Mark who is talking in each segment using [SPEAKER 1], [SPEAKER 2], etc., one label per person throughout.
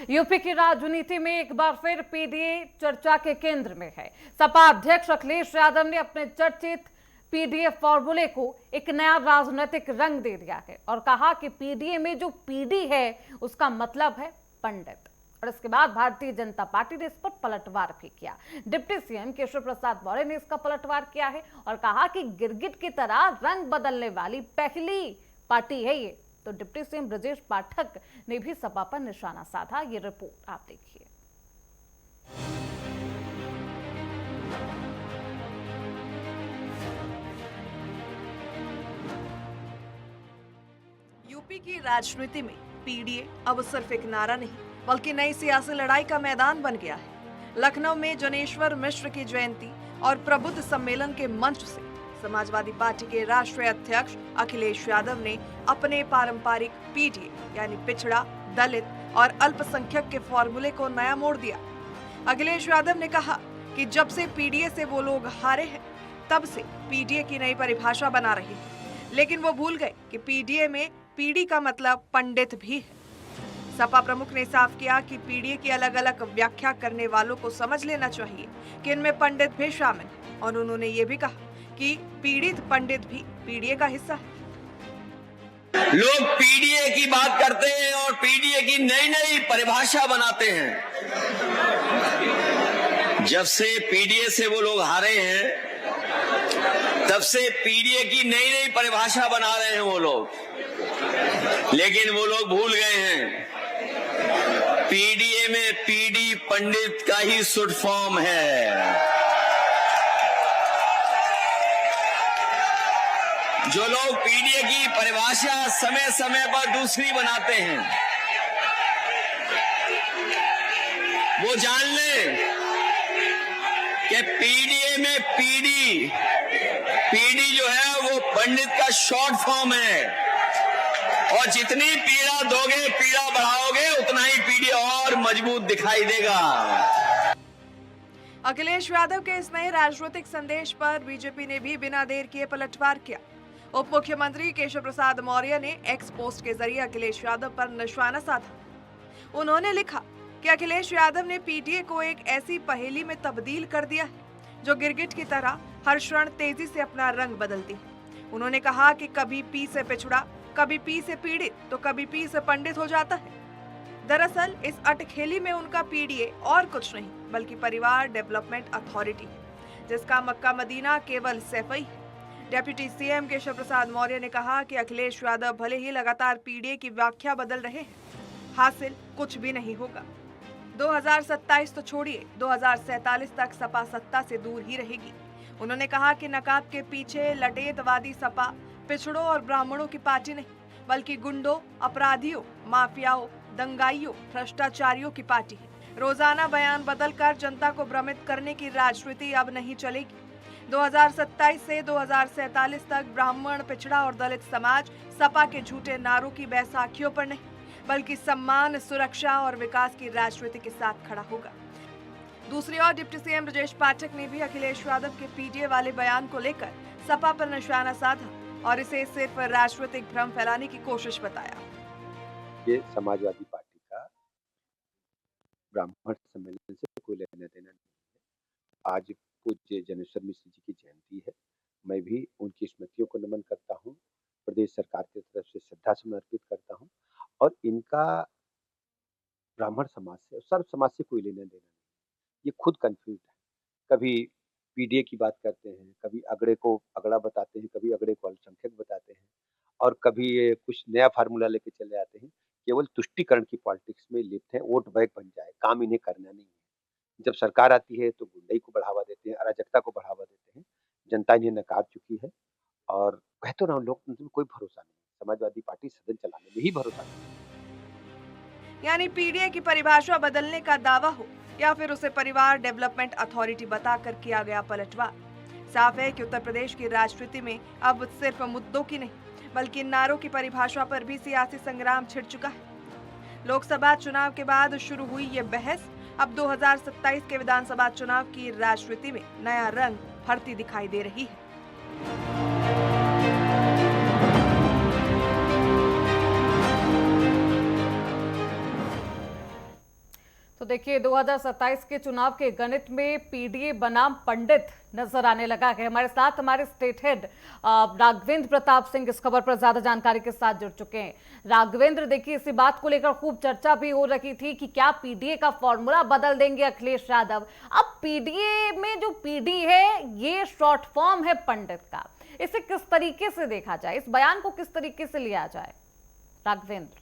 [SPEAKER 1] UP की राजनीति में एक बार फिर पीडीए चर्चा के केंद्र में है। सपा अध्यक्ष अखिलेश यादव ने अपने चर्चित पीडीए फॉर्मूले को एक नया राजनीतिक रंग दे दिया है और कहा कि पीडीए में जो पीडी है उसका मतलब है पंडित। और इसके बाद भारतीय जनता पार्टी ने इस पर पलटवार भी किया। डिप्टी सीएम केशव प्रसाद मौर्य ने इसका पलटवार किया है और कहा कि गिरगिट की तरह रंग बदलने वाली पहली पार्टी है ये। तो डिप्टी सीएम ब्रजेश पाठक ने भी सपा पर निशाना साधा। ये रिपोर्ट आप देखिए।
[SPEAKER 2] यूपी की राजनीति में पीडीए अब सिर्फ एक नारा नहीं बल्कि नई सियासी लड़ाई का मैदान बन गया है। लखनऊ में जनेश्वर मिश्र की जयंती और प्रबुद्ध सम्मेलन के मंच से समाजवादी पार्टी के राष्ट्रीय अध्यक्ष अखिलेश यादव ने अपने पारंपरिक पीडीए यानी पिछड़ा, दलित और अल्पसंख्यक के फॉर्मूले को नया मोड़ दिया। अखिलेश यादव ने कहा कि जब से पीडीए से वो लोग हारे हैं तब से पीडीए की नई परिभाषा बना रहे हैं, लेकिन वो भूल गए कि पीडीए में पीडी का मतलब पंडित भी है। सपा प्रमुख ने साफ किया कि पीडीए की अलग अलग व्याख्या करने वालों को समझ लेना चाहिए कि इनमें पंडित भी शामिल है और उन्होंने ये भी कहा कि पीड़ित पंडित भी पीडीए का हिस्सा है।
[SPEAKER 3] लोग पीडीए की बात करते हैं और पीडीए की नई नई परिभाषा बनाते हैं। जब से पीडीए से वो लोग हारे हैं तब से पीडीए की नई नई परिभाषा बना रहे हैं वो लोग, लेकिन वो लोग भूल गए हैं पीडीए में पीडी पंडित का ही शुड फॉर्म है। जो लोग पीडीए की परिभाषा समय समय पर दूसरी बनाते हैं वो जान लें कि पीडीए में पीडी जो है वो पंडित का शॉर्ट फॉर्म है और जितनी पीड़ा दोगे, पीड़ा बढ़ाओगे, उतना ही पीडी और मजबूत दिखाई देगा।
[SPEAKER 2] अखिलेश यादव के इस नए राजनीतिक संदेश पर बीजेपी ने भी बिना देर किए पलटवार किया। उप मुख्यमंत्री केशव प्रसाद मौर्य ने एक्स पोस्ट के जरिए अखिलेश यादव पर निशाना साधा। उन्होंने लिखा कि अखिलेश यादव ने पीडीए को एक ऐसी पहेली में तब्दील कर दिया है जो गिरगिट की तरह हर क्षण तेजी से अपना रंग बदलती है। उन्होंने कहा कि कभी पी से पिछड़ा, कभी पी से पीड़ित, तो कभी पी से पंडित हो जाता है। दरअसल इस अटखेली में उनका पीडीए और कुछ नहीं बल्कि परिवार डेवलपमेंट अथॉरिटी है, जिसका मक्का मदीना केवल सैफई है। डेप्यूटी सीएम केशव प्रसाद मौर्य ने कहा कि अखिलेश यादव भले ही लगातार पीडीए की व्याख्या बदल रहे हैं, हासिल कुछ भी नहीं होगा। 2027 तो छोड़िए, 2047 तक सपा सत्ता से दूर ही रहेगी। उन्होंने कहा कि नकाब के पीछे लटेतवादी सपा पिछड़ों और ब्राह्मणों की पार्टी नहीं बल्कि गुंडों, अपराधियों, माफियाओं, दंगाइयों, भ्रष्टाचारियों की पार्टी है। रोजाना बयान बदलकर जनता को भ्रमित करने की राजनीति अब नहीं चलेगी। 2027 से 2047 तक ब्राह्मण, पिछड़ा और दलित समाज सपा के झूठे नारों की बैसाखियों पर नहीं बल्कि सम्मान, सुरक्षा और विकास की राजनीति के साथ खड़ा होगा। दूसरी ओर डिप्टी सीएम ब्रजेश पाठक ने भी अखिलेश यादव के पीडीए वाले बयान को लेकर सपा पर निशाना साधा और इसे सिर्फ राजनीतिक भ्रम फैलाने की कोशिश बताया।
[SPEAKER 4] ये समाजवादी पार्टी का ब्राह्मण सम्मेलन से कोई लेना देना नहीं है। आज पूज्य जनेश्वर मिश्र जी की जयंती है। मैं भी उनकी स्मृतियों को नमन करता हूँ, प्रदेश सरकार की तरफ से श्रद्धा समर्पित करता हूँ और इनका ब्राह्मण समाज से, सर्व समाज से कोई लेना देना नहीं। ये खुद कंफ्यूज है। कभी पीडीए की बात करते हैं, कभी अगड़े को अगड़ा बताते हैं, कभी अगड़े को अल्पसंख्यक बताते हैं और कभी ये कुछ नया फार्मूला लेके चले आते हैं। केवल तुष्टीकरण की पॉलिटिक्स में लिप्त है, वोट बैंक बन जाए, काम इन्हें करना नहीं है। जब सरकार आती है तो गुंडई को बढ़ावा देते हैं, अराजकता को बढ़ावा देते हैं। जनता इन्हें नकार चुकी है और कह तो रहा हूं, लोग उनमें कोई भरोसा नहीं। समाजवादी पार्टी सदन चलाने में ही भरोसा नहीं।
[SPEAKER 2] यानी पीडीए की परिभाषा बदलने का दावा हो या फिर उसे परिवार डेवलपमेंट अथॉरिटी बताकर किया गया पलटवार, साफ है कि उत्तर प्रदेश की राजनीति में अब सिर्फ मुद्दों की नहीं बल्कि नारों की परिभाषा पर भी सियासी संग्राम छिड़ चुका है। लोकसभा चुनाव के बाद शुरू हुई ये बहस अब 2027 के विधानसभा चुनाव की राजनीति में नया रंग भरती दिखाई दे रही है।
[SPEAKER 1] तो देखिए 2027 के चुनाव के गणित में पीडीए बनाम पंडित नजर आने लगा है। हमारे साथ हमारे स्टेट हेड राघवेंद्र प्रताप सिंह इस खबर पर ज्यादा जानकारी के साथ जुड़ चुके हैं। राघवेंद्र, देखिए इसी बात को लेकर खूब चर्चा भी हो रही थी कि क्या पीडीए का फॉर्मूला बदल देंगे अखिलेश यादव। अब पीडीए में जो पीडी है ये शॉर्ट फॉर्म है पंडित का, इसे किस तरीके से देखा जाए, इस बयान को किस तरीके से लिया जाए राघवेंद्र?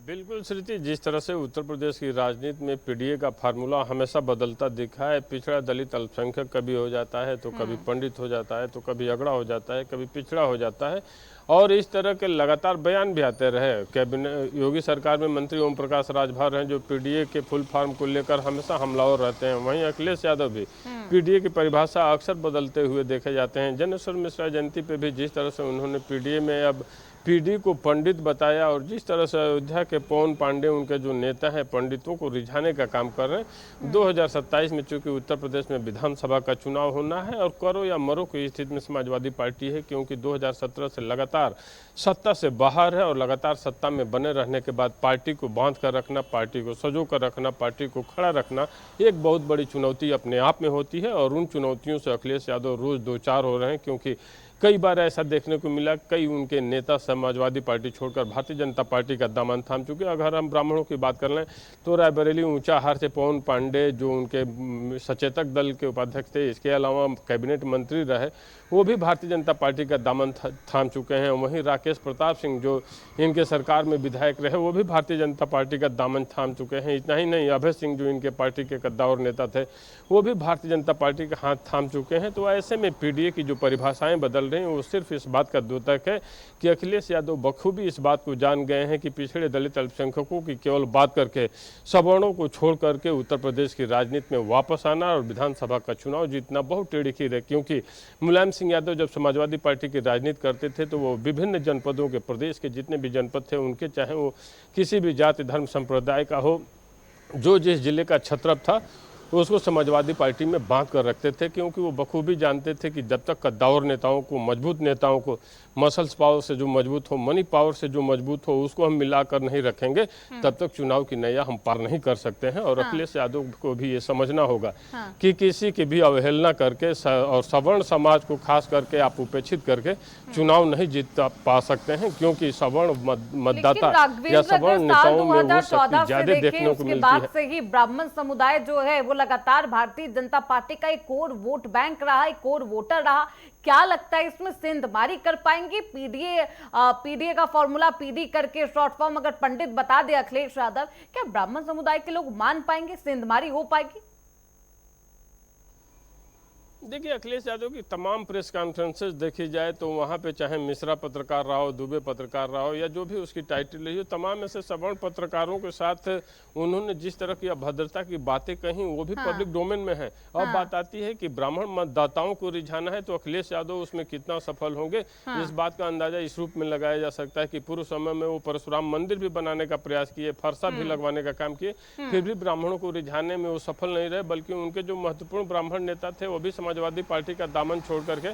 [SPEAKER 5] बिल्कुल श्रुति, जिस तरह से उत्तर प्रदेश की राजनीति में पीडीए का फार्मूला हमेशा बदलता दिखा है। पिछड़ा दलित अल्पसंख्यक कभी हो जाता है तो कभी पंडित हो जाता है तो कभी अगड़ा हो जाता है, कभी पिछड़ा हो जाता है, और इस तरह के लगातार बयान भी आते रहे। कैबिनेट योगी सरकार में मंत्री ओम प्रकाश राजभर हैं जो पीडीए के फुल फॉर्म को लेकर हमेशा हमलावर रहते हैं। वहीं अखिलेश यादव भी पीडीए की परिभाषा अक्सर बदलते हुए देखे जाते हैं। ज्ञानेश्वर मिश्रा जयंती पे भी जिस तरह से उन्होंने पीडीए में अब पीडी को पंडित बताया, और जिस तरह से अयोध्या के पवन पांडे उनके जो नेता हैं पंडितों को रिझाने का काम कर रहे हैं। 2027 में चूंकि उत्तर प्रदेश में विधानसभा का चुनाव होना है और करो या मरो की स्थिति में समाजवादी पार्टी है, क्योंकि 2017 से लगातार सत्ता से बाहर है और लगातार सत्ता में बने रहने के बाद पार्टी को बांध कर रखना, पार्टी को सजो कर रखना, पार्टी को खड़ा रखना एक बहुत बड़ी चुनौती अपने आप में होती है। और उन चुनौतियों से अखिलेश यादव रोज दो चार हो रहे हैं, क्योंकि कई बार ऐसा देखने को मिला कई उनके नेता समाजवादी पार्टी छोड़कर भारतीय जनता पार्टी का दामन थाम चुके। अगर हम ब्राह्मणों की बात कर लें तो रायबरेली ऊंचाहार से पवन पांडे जो उनके सचेतक दल के उपाध्यक्ष थे, इसके अलावा कैबिनेट मंत्री रहे, वो भी भारतीय जनता पार्टी का दामन थाम चुके हैं। वहीं राकेश प्रताप सिंह जो इनके सरकार में विधायक रहे, वो भी भारतीय जनता पार्टी का दामन थाम चुके हैं। इतना ही नहीं, अभय सिंह जो इनके पार्टी के कद्दावर नेता थे, वो भी भारतीय जनता पार्टी का हाथ थाम चुके हैं। तो ऐसे में पीडीए की जो परिभाषाएं बदल रही हैं वो सिर्फ इस बात का द्योतक है कि अखिलेश यादव बखूबी इस बात को जान गए हैं कि पिछड़े दलित अल्पसंख्यकों की केवल बात करके सवर्णों को छोड़ करके उत्तर प्रदेश की राजनीति में वापस आना और विधानसभा का चुनाव जीतना बहुत टेढ़ी खीर है। क्योंकि मुलायम सिंह यादव जब समाजवादी पार्टी की राजनीति करते थे तो वो विभिन्न जनपदों के, प्रदेश के जितने भी जनपद थे उनके, चाहे वो किसी भी जाति धर्म संप्रदाय का हो, जो जिस जिले का छत्रप था उसको समाजवादी पार्टी में बांध कर रखते थे, क्योंकि वो बखूबी जानते थे कि जब तक कद्दावर नेताओं को, मजबूत नेताओं को मसल्स पावर से जो मजबूत हो, मनी पावर से जो मजबूत हो, उसको हम मिलाकर नहीं रखेंगे तब तक चुनाव की नैया हम पार नहीं कर सकते हैं। और अखिलेश यादव को भी ये समझना होगा कि किसी की भी अवहेलना करके और सवर्ण समाज को खास करके आप उपेक्षित करके चुनाव नहीं जीत पा सकते हैं, क्योंकि सवर्ण मतदाता या सवर्ण नेताओं में वो शक्ति ज्यादा देखने को मिलती है।
[SPEAKER 1] से ही ब्राह्मण समुदाय जो है वो लगातार भारतीय जनता पार्टी का एक कोर वोट बैंक रहा, एक कोर वोटर रहा। क्या लगता है इसमें सेंधमारी कर पाएंगे? पीडीए का फॉर्मूला पीडी करके शॉर्ट फॉर्म अगर पंडित बता दे अखिलेश यादव, क्या ब्राह्मण समुदाय के लोग मान पाएंगे? सेंधमारी हो पाएगी?
[SPEAKER 5] देखिए, अखिलेश यादव की तमाम प्रेस कॉन्फ्रेंसेस देखी जाए तो वहाँ पे चाहे मिश्रा पत्रकार रहा हो, दुबे पत्रकार रहा हो, या जो भी उसकी टाइटल रही हो, तमाम ऐसे सवर्ण पत्रकारों के साथ उन्होंने जिस तरह की अभद्रता की बातें कही वो भी पब्लिक डोमेन में है। अब बात आती है कि ब्राह्मण मतदाताओं को रिझाना है तो अखिलेश यादव उसमें कितना सफल होंगे। इस बात का अंदाजा इस रूप में लगाया जा सकता है कि पूर्व समय में वो परशुराम मंदिर भी बनाने का प्रयास किए, फरसा भी लगवाने का काम किए, फिर भी ब्राह्मणों को रिझाने में वो सफल नहीं रहे, बल्कि उनके जो महत्वपूर्ण ब्राह्मण नेता थे वो भी समाजवादी पार्टी का दामन छोड़ करके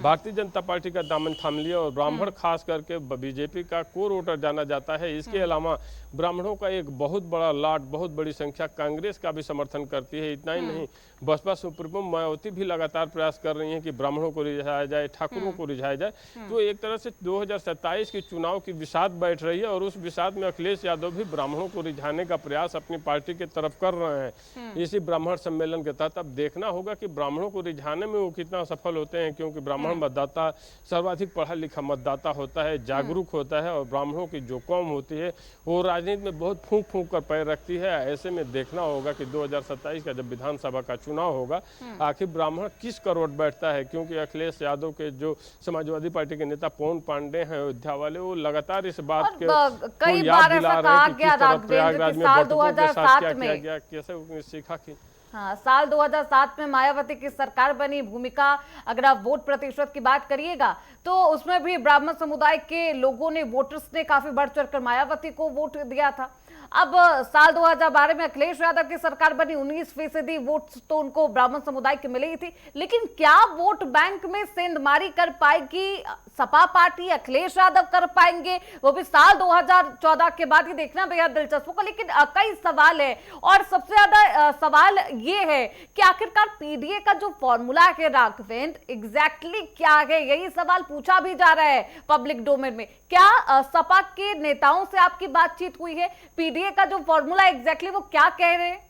[SPEAKER 5] भारतीय जनता पार्टी का दामन थाम लिया। और ब्राह्मण खास करके बीजेपी का कोर वोटर जाना जाता है। इसके अलावा ब्राह्मणों का एक बहुत बड़ा लाट, बहुत बड़ी संख्या कांग्रेस का भी समर्थन करती है। इतना ही नहीं, बसपा सुप्रीमो मायावती भी लगातार प्रयास कर रही हैं कि ब्राह्मणों को रिझाया जाए, ठाकुरों को रिझाया जाए। तो एक तरह से 2027 के चुनाव की विसात बैठ रही है और उस विसात में अखिलेश यादव भी ब्राह्मणों को रिझाने का प्रयास अपनी पार्टी की तरफ कर रहे हैं। इसी ब्राह्मण सम्मेलन के तहत अब देखना होगा कि ब्राह्मणों को रिझाने में वो कितना सफल होते हैं, क्योंकि ब्राह्मण मतदाता सर्वाधिक पढ़ा लिखा मतदाता होता है, जागरूक होता है, और ब्राह्मणों की जो कौम होती है वो राजनीति में बहुत फूंक फूंक कर पैर रखती है। ऐसे में देखना होगा कि 2027 का जब विधानसभा का चुनाव होगा आखिर ब्राह्मण किस करोड़ बैठता है, क्योंकि अखिलेश यादव के जो समाजवादी पार्टी के नेता पवन पांडे हैं अयोध्या वाले, वो लगातार इस बात के
[SPEAKER 1] कई बार ऐसा कहा गया राघवेंद्र कि साल 2007 में
[SPEAKER 5] कैसे सीखा कि
[SPEAKER 1] हाँ, साल 2007 में मायावती की सरकार बनी। भूमिका, अगर आप वोट प्रतिशत की बात करिएगा तो उसमें भी ब्राह्मण समुदाय के लोगों ने, वोटर्स ने काफी बढ़ चढ़कर मायावती को वोट दिया था। अब साल 2012 में अखिलेश यादव की सरकार बनी, 19% वोट तो उनको ब्राह्मण समुदाय के मिले ही थे, लेकिन क्या वोट बैंक में सेंधमारी कर पाएगी सपा पार्टी, अखिलेश यादव कर पाएंगे, वो भी साल 2014 के बाद? ये देखना बेहद दिलचस्प होगा। लेकिन कई सवाल है और सबसे ज्यादा सवाल ये है कि आखिरकार पीडीए का जो फॉर्मूला है राघवेंद्र एग्जैक्टली क्या है, यही सवाल पूछा भी जा रहा है पब्लिक डोमेन में। क्या सपा के नेताओं से आपकी बातचीत हुई है? पीडीए का जो फॉर्मूला एग्जैक्टली वो क्या कह रहे हैं?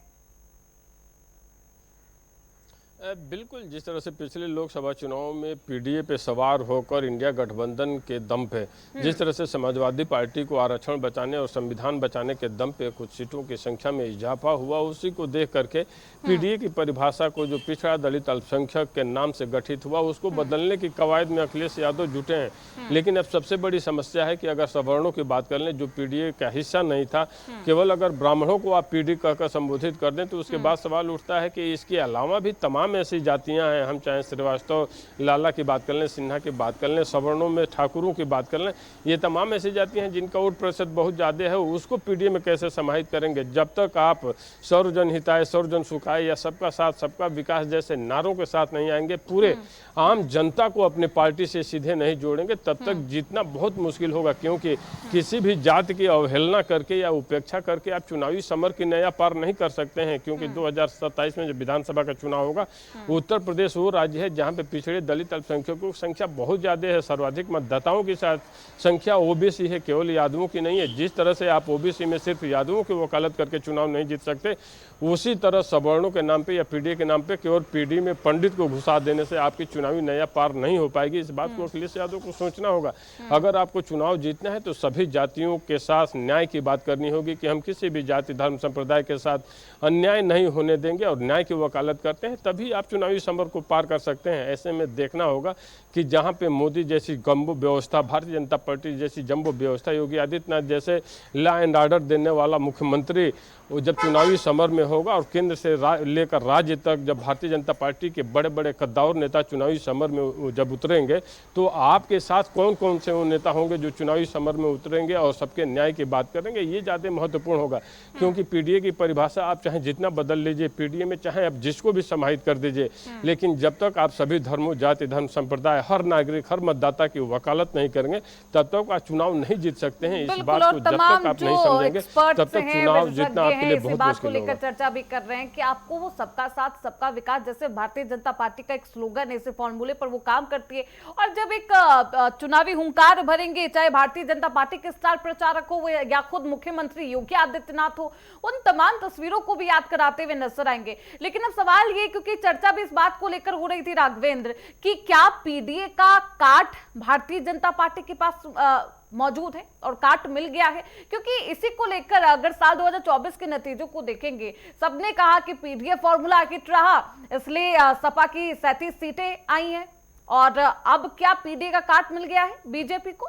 [SPEAKER 5] बिल्कुल, जिस तरह से पिछले लोकसभा चुनाव में पीडीए पे सवार होकर इंडिया गठबंधन के दम पे जिस तरह से समाजवादी पार्टी को आरक्षण बचाने और संविधान बचाने के दम पे कुछ सीटों की संख्या में इजाफा हुआ, उसी को देख करके पीडीए की परिभाषा को जो पिछड़ा दलित अल्पसंख्यक के नाम से गठित हुआ उसको बदलने की कवायद में अखिलेश यादव जुटे हैं। लेकिन अब सबसे बड़ी समस्या है कि अगर सवर्णों की बात कर लें, जो पीडीए का हिस्सा नहीं था, केवल अगर ब्राह्मणों को आप पीडीए कहकर संबोधित कर दें तो उसके बाद सवाल उठता है कि इसके अलावा भी तमाम ऐसी जातियां हैं, हम चाहे श्रीवास्तव लाला की बात कर लें, सिन्हा की बात कर लें, सवर्णों में ठाकुरों की बात कर लें, ये तमाम ऐसी जातियां हैं जिनका वोट प्रतिशत बहुत ज़्यादा है, उसको पीडीए में कैसे समाहित करेंगे? जब तक आप सर्वजन हिताय सर्वजन सुखाय या सबका साथ सबका विकास जैसे नारों के साथ नहीं आएंगे, पूरे आम जनता को अपने पार्टी से सीधे नहीं जोड़ेंगे, तब तक जीतना बहुत मुश्किल होगा। क्योंकि किसी भी जाति की अवहेलना करके या उपेक्षा करके आप चुनावी समर की नया पार नहीं कर सकते हैं। क्योंकि 2027 में जब विधानसभा का चुनाव होगा, उत्तर प्रदेश वो राज्य है जहां पे पिछड़े दलित अल्पसंख्यकों की संख्या बहुत ज़्यादा है, सर्वाधिक मतदाताओं की संख्या ओबीसी है, केवल यादवों की नहीं है। जिस तरह से आप ओबीसी में सिर्फ यादवों की वकालत करके चुनाव नहीं जीत सकते, उसी तरह सवर्णों के नाम पे या पीडीए के नाम पे केवल पीडीए में पंडित को घुसा देने से आपकी चुनावी नया पार नहीं हो पाएगी। इस बात को अखिलेश यादव को सोचना होगा। अगर आपको चुनाव जीतना है तो सभी जातियों के साथ न्याय की बात करनी होगी कि हम किसी भी जाति धर्म संप्रदाय के साथ अन्याय नहीं होने देंगे और न्याय की वकालत करते हैं, तभी आप चुनावी समर को पार कर सकते हैं। ऐसे में देखना होगा कि जहां पे मोदी जैसी जम्बो व्यवस्था, भारतीय जनता पार्टी जैसी जम्बो व्यवस्था, योगी आदित्यनाथ जैसे लॉ एंड ऑर्डर देने वाला मुख्यमंत्री वो जब चुनावी समर में होगा और केंद्र से लेकर राज्य तक जब भारतीय जनता पार्टी के बड़े बड़े कद्दावर नेता चुनावी समर में जब उतरेंगे, तो आपके साथ कौन कौन से वो नेता होंगे जो चुनावी समर में उतरेंगे और सबके न्याय की बात करेंगे, ये ज़्यादा महत्वपूर्ण होगा। क्योंकि पीडीए की परिभाषा आप चाहे जितना बदल लीजिए, पीडीए में चाहे आप जिसको भी समाहित कर दीजिए, लेकिन जब तक आप सभी धर्मों, जाति धर्म संप्रदाय, हर नागरिक, हर मतदाता की वकालत नहीं करेंगे, तब तक आप चुनाव नहीं जीत सकते हैं। इस बात को जब तक आप नहीं समझेंगे, तब तक चुनाव जीतना आपके लिए बहुत
[SPEAKER 1] बात को लेकर चर्चा भी कर रहे हैं कि आपको वो सबका साथ सबका विकास, जैसे भारतीय जनता पार्टी का एक स्लोगन है, इस फॉर्मूले पर वो काम करती है। और जब एक चुनावी हुंकार भरेंगे, चाहे भारतीय जनता पार्टी के स्टार प्रचारक हो या खुद मुख्यमंत्री योगी आदित्यनाथ हो, उन तमाम तस्वीरों को भी याद कराते हुए नजर आएंगे। लेकिन अब सवाल ये, क्योंकि चर्चा भी इस बात को लेकर हो रही थी राघवेंद्र, कि क्या पीडीए का काट भारतीय जनता पार्टी के पास मौजूद है और काट मिल गया है? क्योंकि इसी को लेकर अगर साल 2024 के नतीजों को देखेंगे, सबने कहा कि पीडीए फॉर्मूला हिट रहा, इसलिए सपा की 37 सीटें आई हैं, और अब क्या पीडीए का काट मिल गया है बीजेपी को?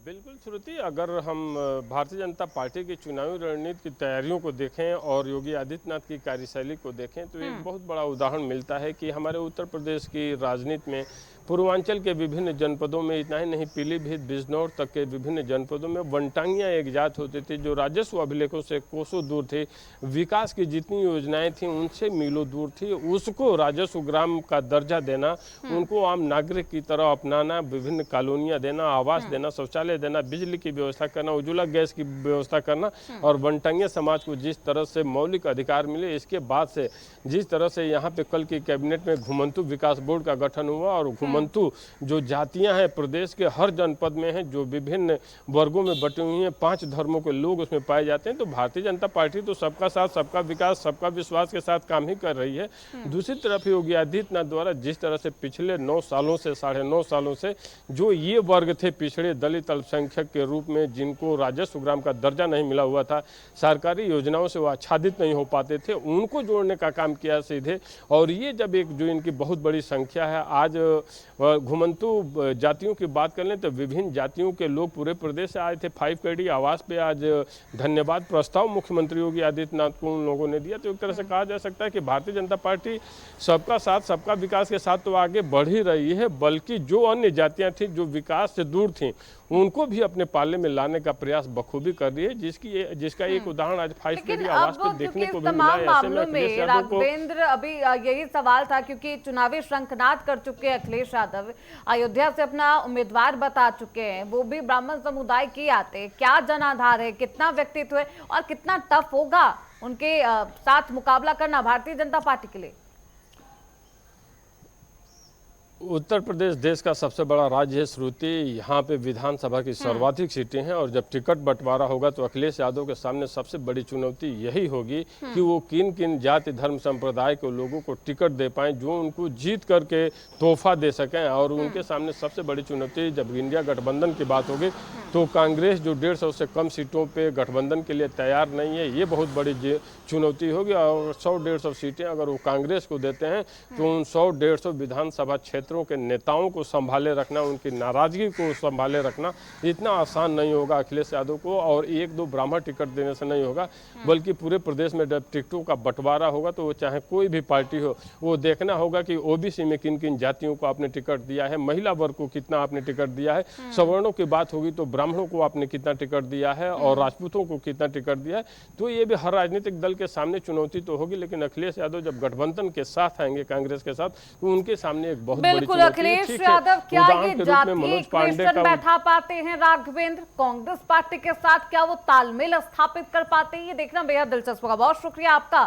[SPEAKER 5] बिल्कुल श्रुति, अगर हम भारतीय जनता पार्टी की चुनावी रणनीति की तैयारियों को देखें और योगी आदित्यनाथ की कार्यशैली को देखें, तो एक बहुत बड़ा उदाहरण मिलता है कि हमारे उत्तर प्रदेश की राजनीति में पूर्वांचल के विभिन्न जनपदों में, इतना ही नहीं पीलीभीत बिजनौर तक के विभिन्न जनपदों में वनटांगियाँ एक जात होती थी जो राजस्व अभिलेखों से कोसों दूर थी, विकास की जितनी योजनाएं थी उनसे मीलों दूर थी। उसको राजस्व ग्राम का दर्जा देना, उनको आम नागरिक की तरह अपनाना, विभिन्न कॉलोनियाँ देना, आवास देना, शौचालय देना, बिजली की व्यवस्था करना, उज्ज्वला गैस की व्यवस्था करना, और वनटांगिया समाज को जिस तरह से मौलिक अधिकार मिले, इसके बाद से जिस तरह से यहाँ पे कल की कैबिनेट में घुमंतु विकास बोर्ड का गठन हुआ और घुमंतु जो जातियां हैं प्रदेश के हर जनपद में हैं, जो विभिन्न वर्गों में बटी हुई हैं, 5 धर्मों के लोग उसमें पाए जाते हैं, तो भारतीय जनता पार्टी तो सबका साथ सबका विकास सबका विश्वास के साथ काम ही कर रही है। दूसरी तरफ योगी आदित्यनाथ द्वारा जिस तरह से पिछले 9 सालों से 9.5 सालों से जो ये वर्ग थे पिछड़े दलित अल्पसंख्यक के रूप में, जिनको राजस्व ग्राम का दर्जा नहीं मिला हुआ था, सरकारी योजनाओं से वो आच्छादित नहीं हो पाते थे, उनको जोड़ने का काम किया सीधे। और ये जब एक जो इनकी बहुत बड़ी संख्या है, आज घुमंतु जातियों की बात कर लें तो विभिन्न जातियों के लोग पूरे प्रदेश से आए थे। 5 करोड़ आवास पे आज धन्यवाद प्रस्ताव मुख्यमंत्री योगी आदित्यनाथ को उन लोगों ने दिया। तो एक तरह से कहा जा सकता है कि भारतीय जनता पार्टी सबका साथ सबका विकास के साथ तो आगे बढ़ ही रही है, बल्कि जो अन्य जातियां थी जो विकास से दूर थीं उनको भी अपने पाले में लाने का प्रयास बखूबी कर रही है, जिसका एक उदाहरण आज फाइव
[SPEAKER 1] लेकिन
[SPEAKER 5] आवाज
[SPEAKER 1] अब
[SPEAKER 5] पे देखने
[SPEAKER 1] क्योंकि
[SPEAKER 5] को
[SPEAKER 1] इस
[SPEAKER 5] भी मिला
[SPEAKER 1] तमाम
[SPEAKER 5] है। ऐसे में
[SPEAKER 1] मामलों
[SPEAKER 5] अखिलेश
[SPEAKER 1] में
[SPEAKER 5] यादव को
[SPEAKER 1] राघवेंद्र अभी यही सवाल था, क्योंकि चुनावी शंखनाद कर चुके हैं अखिलेश यादव, अयोध्या से अपना उम्मीदवार बता चुके हैं, वो भी ब्राह्मण समुदाय के आते, क्या जनाधार है, कितना व्यक्तित्व है और कितना टफ होगा उनके साथ मुकाबला करना भारतीय जनता पार्टी के लिए।
[SPEAKER 5] उत्तर प्रदेश देश का सबसे बड़ा राज्य है श्रुति, यहाँ पे विधानसभा की सर्वाधिक सीटें हैं और जब टिकट बंटवारा होगा तो अखिलेश यादव के सामने सबसे बड़ी चुनौती यही होगी कि वो किन किन जाति धर्म संप्रदाय के लोगों को टिकट दे पाएं जो उनको जीत करके तोहफा दे सकें। और उनके सामने सबसे बड़ी चुनौती, जब इंडिया गठबंधन की बात होगी तो कांग्रेस जो 150 से कम सीटों पे गठबंधन के लिए तैयार नहीं है, ये बहुत बड़ी चुनौती होगी। और 100-150 सीटें अगर वो कांग्रेस को देते हैं तो उन 100-150 विधानसभा क्षेत्रों के नेताओं को संभाले रखना, उनकी नाराजगी को संभाले रखना इतना आसान नहीं होगा अखिलेश यादव को। और 1-2 ब्राह्मण टिकट देने से नहीं होगा, बल्कि पूरे प्रदेश में जब टिकटों का बंटवारा होगा तो वो चाहे कोई भी पार्टी हो, वो देखना होगा कि ओबीसी में किन किन जातियों को आपने टिकट दिया है, महिला वर्ग को कितना आपने टिकट दिया है, सवर्णों की बात होगी तो ब्राह्मणों को आपने कितना टिकट दिया है और राजपूतों को कितना टिकट दिया है। तो ये भी हर राजनीतिक दल के सामने चुनौती तो होगी, लेकिन अखिलेश यादव जब गठबंधन के साथ आएंगे कांग्रेस के साथ तो उनके सामने एक बहुत बड़ी
[SPEAKER 1] बिल्कुल
[SPEAKER 5] चुनौती है।
[SPEAKER 1] अखिलेश
[SPEAKER 5] ठीक है,
[SPEAKER 1] यादव क्या
[SPEAKER 5] उदाहरण
[SPEAKER 1] ये
[SPEAKER 5] के रूप में
[SPEAKER 1] जातीय
[SPEAKER 5] मनोज पांडे
[SPEAKER 1] इक्वेशन
[SPEAKER 5] का
[SPEAKER 1] बैठा पाते हैं राघवेंद्र, कांग्रेस पार्टी के साथ क्या वो तालमेल स्थापित कर पाते हैं, ये देखना बेहद दिलचस्प होगा। बहुत शुक्रिया आपका